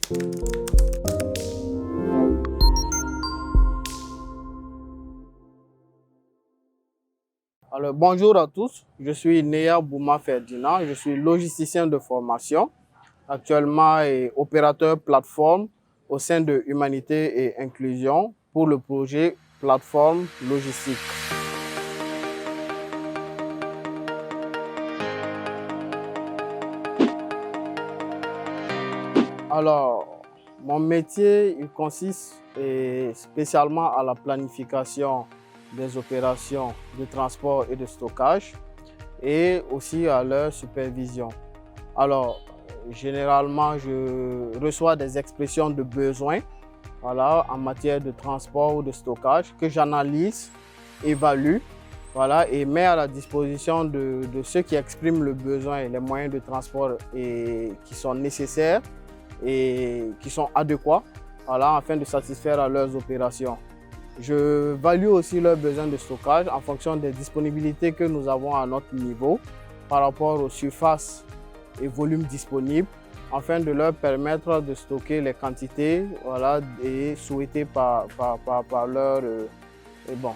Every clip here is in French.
Alors, bonjour à tous, je suis Néa Bouma Ferdinand, je suis logisticien de formation, actuellement et opérateur plateforme au sein de Humanité et Inclusion pour le projet Plateforme Logistique. Alors, mon métier, il consiste spécialement à la planification des opérations de transport et de stockage et aussi à leur supervision. Alors, généralement, je reçois des expressions de besoins en matière de transport ou de stockage que j'analyse, évalue et mets à la disposition de ceux qui expriment le besoin et les moyens de transport qui sont nécessaires et qui sont adéquats afin de satisfaire à leurs opérations. Je value aussi leurs besoins de stockage en fonction des disponibilités que nous avons à notre niveau par rapport aux surfaces et volumes disponibles afin de leur permettre de stocker les quantités et souhaitées par leur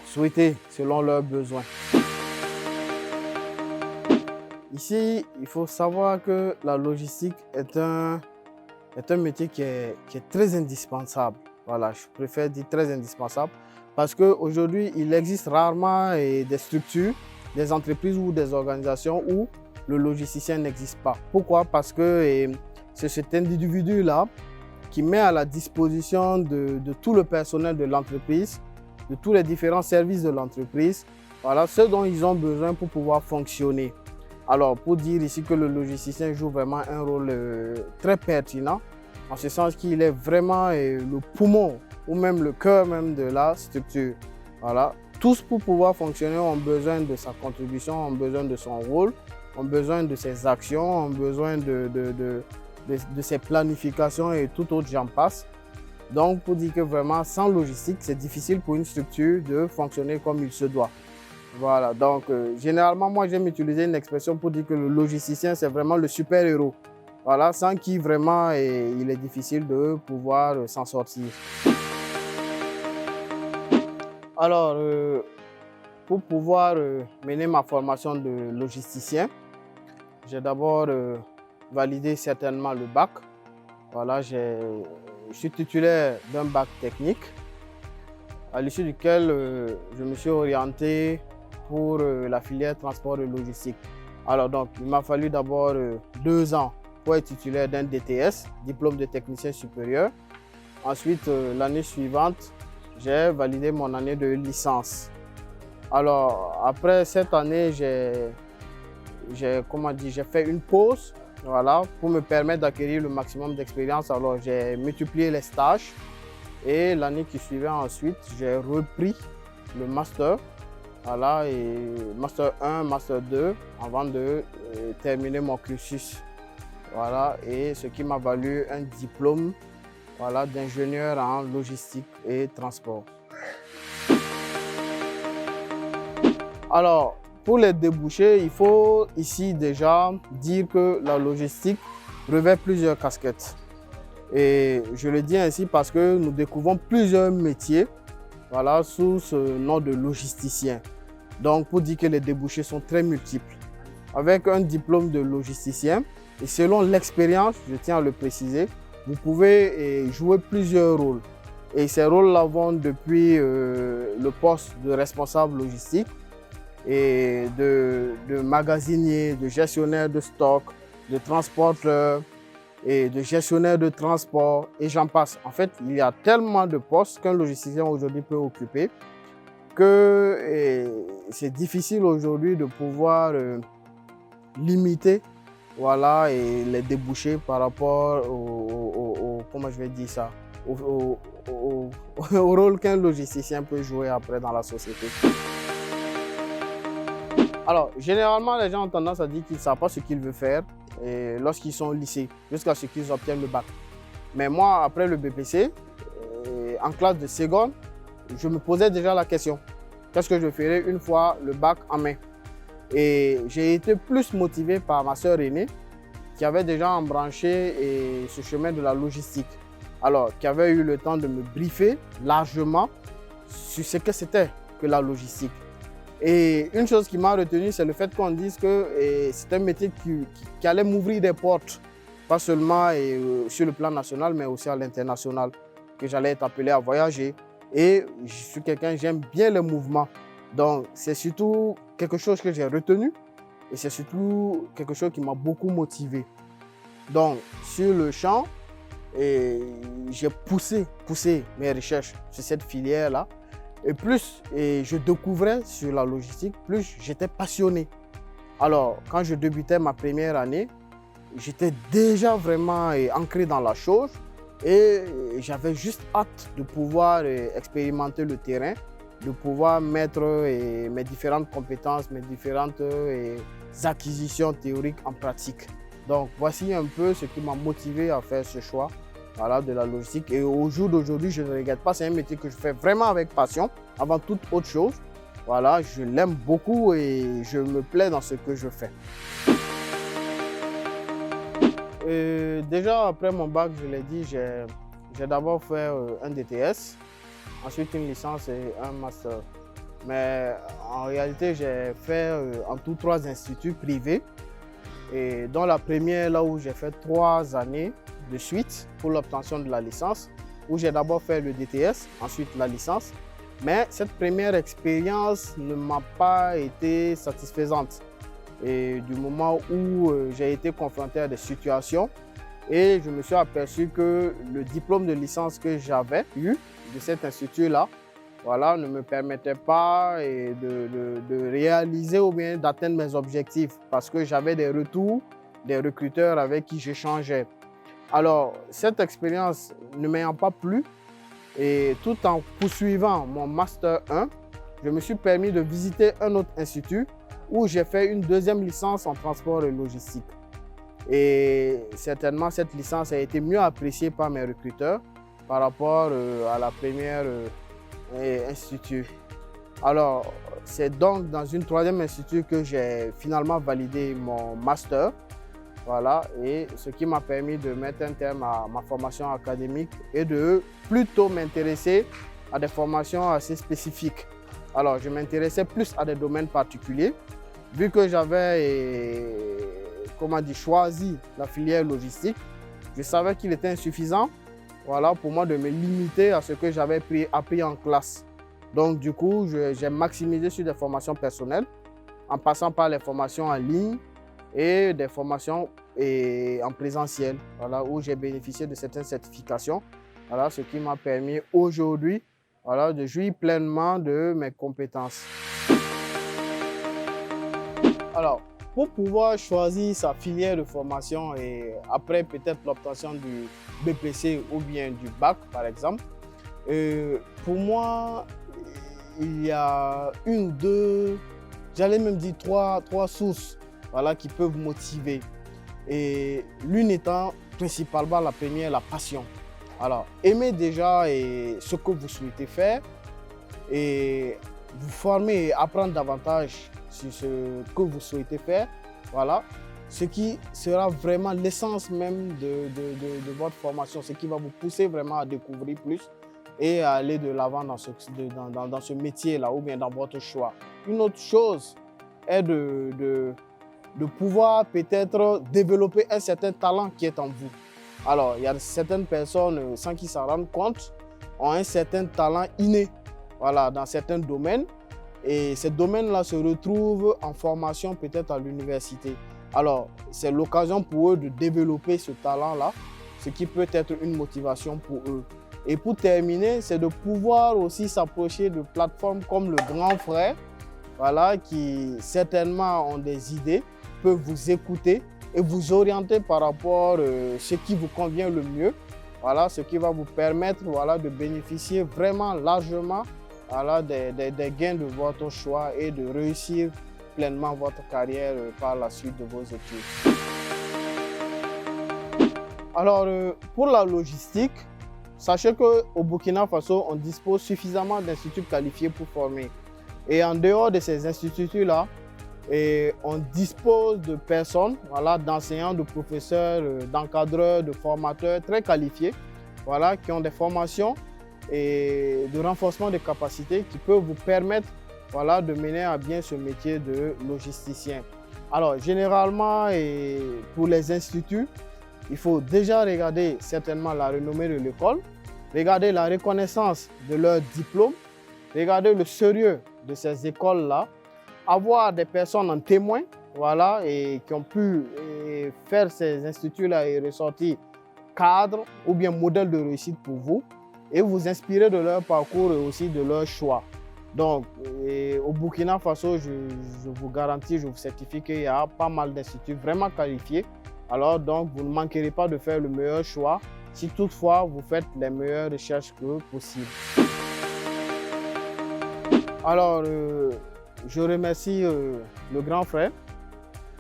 souhaitées selon leurs besoins. Ici, il faut savoir que la logistique est un métier qui est très indispensable. Voilà, je préfère dire très indispensable parce qu'aujourd'hui, il existe rarement des structures, des entreprises ou des organisations où le logisticien n'existe pas. Pourquoi? Parce que c'est cet individu-là qui met à la disposition de tout le personnel de l'entreprise, de tous les différents services de l'entreprise, ce dont ils ont besoin pour pouvoir fonctionner. Alors, pour dire ici que le logisticien joue vraiment un rôle très pertinent, en ce sens qu'il est vraiment le poumon ou même le cœur même de la structure. Voilà. Tous pour pouvoir fonctionner ont besoin de sa contribution, ont besoin de son rôle, ont besoin de ses actions, ont besoin de ses planifications et tout autre j'en passe. Donc, pour dire que vraiment, sans logistique, c'est difficile pour une structure de fonctionner comme il se doit. Voilà, donc généralement, moi j'aime utiliser une expression pour dire que le logisticien, c'est vraiment le super-héros. Voilà, sans qui vraiment il est difficile de pouvoir s'en sortir. Alors, pour pouvoir mener ma formation de logisticien, j'ai d'abord validé certainement le bac. Voilà, je suis titulaire d'un bac technique, à l'issue duquel je me suis orienté pour la filière transport et logistique. Alors donc, il m'a fallu d'abord 2 ans pour être titulaire d'un DTS, diplôme de technicien supérieur. Ensuite, l'année suivante, j'ai validé mon année de licence. Alors, après cette année, j'ai fait une pause pour me permettre d'acquérir le maximum d'expérience. Alors, j'ai multiplié les stages et l'année qui suivait ensuite, j'ai repris le master. Et master 1, master 2 avant de terminer mon cursus. Et ce qui m'a valu un diplôme d'ingénieur en logistique et transport. Alors, pour les débouchés, il faut ici déjà dire que la logistique revêt plusieurs casquettes. Et je le dis ainsi parce que nous découvrons plusieurs métiers sous ce nom de logisticien. Donc, pour dire que les débouchés sont très multiples. Avec un diplôme de logisticien, et selon l'expérience, je tiens à le préciser, vous pouvez jouer plusieurs rôles. Et ces rôles-là vont depuis le poste de responsable logistique et de magasinier, de gestionnaire de stock, de transporteur et de gestionnaire de transport et j'en passe. En fait, il y a tellement de postes qu'un logisticien aujourd'hui peut occuper que c'est difficile aujourd'hui de pouvoir limiter les débouchés par rapport au rôle qu'un logisticien peut jouer après dans la société. Alors, généralement, les gens ont tendance à dire qu'ils ne savent pas ce qu'ils veulent faire lorsqu'ils sont au lycée, jusqu'à ce qu'ils obtiennent le bac. Mais moi, après le BPC, en classe de seconde, je me posais déjà la question. Qu'est-ce que je ferais une fois le bac en main? Et j'ai été plus motivé par ma sœur aînée qui avait déjà embranché ce chemin de la logistique. Alors, qui avait eu le temps de me briefer largement sur ce que c'était que la logistique. Et une chose qui m'a retenu, c'est le fait qu'on dise que c'est un métier qui allait m'ouvrir des portes, pas seulement sur le plan national, mais aussi à l'international, que j'allais être appelé à voyager. Et je suis quelqu'un, j'aime bien le mouvement. Donc, c'est surtout quelque chose que j'ai retenu et c'est surtout quelque chose qui m'a beaucoup motivé. Donc, sur le champ, j'ai poussé mes recherches sur cette filière-là. Et plus je découvrais sur la logistique, plus j'étais passionné. Alors, quand je débutais ma première année, j'étais déjà vraiment ancré dans la chose et j'avais juste hâte de pouvoir expérimenter le terrain, de pouvoir mettre mes différentes compétences, mes différentes acquisitions théoriques en pratique. Donc, voici un peu ce qui m'a motivé à faire ce choix, voilà, de la logistique. Et au jour d'aujourd'hui, je ne regrette pas. C'est un métier que je fais vraiment avec passion, avant toute autre chose. Voilà, je l'aime beaucoup et je me plais dans ce que je fais. Déjà, après mon bac, je l'ai dit, j'ai d'abord fait un DTS, ensuite une licence et un master. Mais en réalité, j'ai fait en tout 3 instituts privés, et dont la première, là où j'ai fait 3 années de suite pour l'obtention de la licence, où j'ai d'abord fait le DTS, ensuite la licence. Mais cette première expérience ne m'a pas été satisfaisante. Et du moment où j'ai été confronté à des situations et je me suis aperçu que le diplôme de licence que j'avais eu de cet institut-là, voilà, ne me permettait pas de réaliser ou bien d'atteindre mes objectifs parce que j'avais des retours des recruteurs avec qui j'échangeais. Alors, cette expérience ne m'ayant pas plu, et tout en poursuivant mon Master 1, je me suis permis de visiter un autre institut où j'ai fait une deuxième licence en transport et logistique. Et certainement, cette licence a été mieux appréciée par mes recruteurs par rapport à la première institut. Alors, c'est donc dans une troisième institut que j'ai finalement validé mon Master. Voilà, et ce qui m'a permis de mettre un terme à ma formation académique et de plutôt m'intéresser à des formations assez spécifiques. Alors, je m'intéressais plus à des domaines particuliers, vu que j'avais choisi la filière logistique. Je savais qu'il était insuffisant, voilà, pour moi de me limiter à ce que j'avais appris en classe. Donc, du coup, j'ai maximisé sur des formations personnelles, en passant par les formations en ligne, et des formations en présentiel, voilà, où j'ai bénéficié de certaines certifications, voilà, ce qui m'a permis aujourd'hui, voilà, de jouir pleinement de mes compétences. Alors, pour pouvoir choisir sa filière de formation et après peut-être l'obtention du BPC ou bien du bac par exemple, pour moi, il y a une ou deux, j'allais même dire trois sources, voilà, qui peuvent motiver. Et l'une étant principalement la première, la passion. Alors, aimez déjà ce que vous souhaitez faire et vous former et apprendre davantage sur ce que vous souhaitez faire. Voilà, ce qui sera vraiment l'essence même de votre formation, ce qui va vous pousser vraiment à découvrir plus et à aller de l'avant dans ce métier-là ou bien dans votre choix. Une autre chose est de pouvoir peut-être développer un certain talent qui est en vous. Alors, il y a certaines personnes, sans qu'ils s'en rendent compte, ont un certain talent inné, voilà, dans certains domaines. Et ces domaines-là se retrouvent en formation peut-être à l'université. Alors, c'est l'occasion pour eux de développer ce talent-là, ce qui peut être une motivation pour eux. Et pour terminer, c'est de pouvoir aussi s'approcher de plateformes comme le Grand Frère, voilà, qui certainement ont des idées, peuvent vous écouter et vous orienter par rapport à ce qui vous convient le mieux. Voilà, ce qui va vous permettre, voilà, de bénéficier vraiment largement, voilà, des gains de votre choix et de réussir pleinement votre carrière par la suite de vos études. Alors, pour la logistique, sachez qu'au Burkina Faso, on dispose suffisamment d'instituts qualifiés pour former. Et en dehors de ces instituts-là, Et on dispose de personnes, voilà, d'enseignants, de professeurs, d'encadreurs, de formateurs très qualifiés, voilà, qui ont des formations et de renforcement des capacités qui peuvent vous permettre, voilà, de mener à bien ce métier de logisticien. Alors, généralement, et pour les instituts, il faut déjà regarder certainement la renommée de l'école, regarder la reconnaissance de leur diplôme, regarder le sérieux de ces écoles-là, avoir des personnes en témoin, voilà, et qui ont pu faire ces instituts-là et ressortir cadre ou bien modèle de réussite pour vous et vous inspirer de leur parcours et aussi de leur choix. Donc, au Burkina Faso, je vous garantis, je vous certifie qu'il y a pas mal d'instituts vraiment qualifiés. Alors, donc, vous ne manquerez pas de faire le meilleur choix si toutefois vous faites les meilleures recherches que possible. Alors, je remercie le grand frère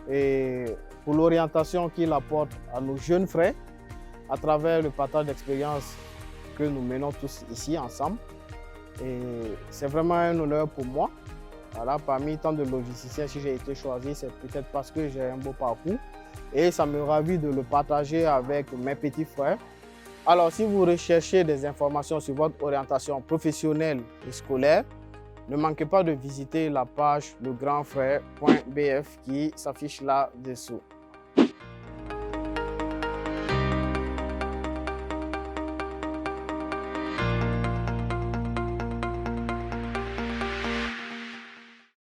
et pour l'orientation qu'il apporte à nos jeunes frères à travers le partage d'expérience que nous menons tous ici ensemble. Et c'est vraiment un honneur pour moi. Voilà, parmi tant de logisticiens, si j'ai été choisi, c'est peut-être parce que j'ai un beau parcours et ça me ravit de le partager avec mes petits frères. Alors, si vous recherchez des informations sur votre orientation professionnelle et scolaire, ne manquez pas de visiter la page legrandfrère.bf qui s'affiche là-dessous.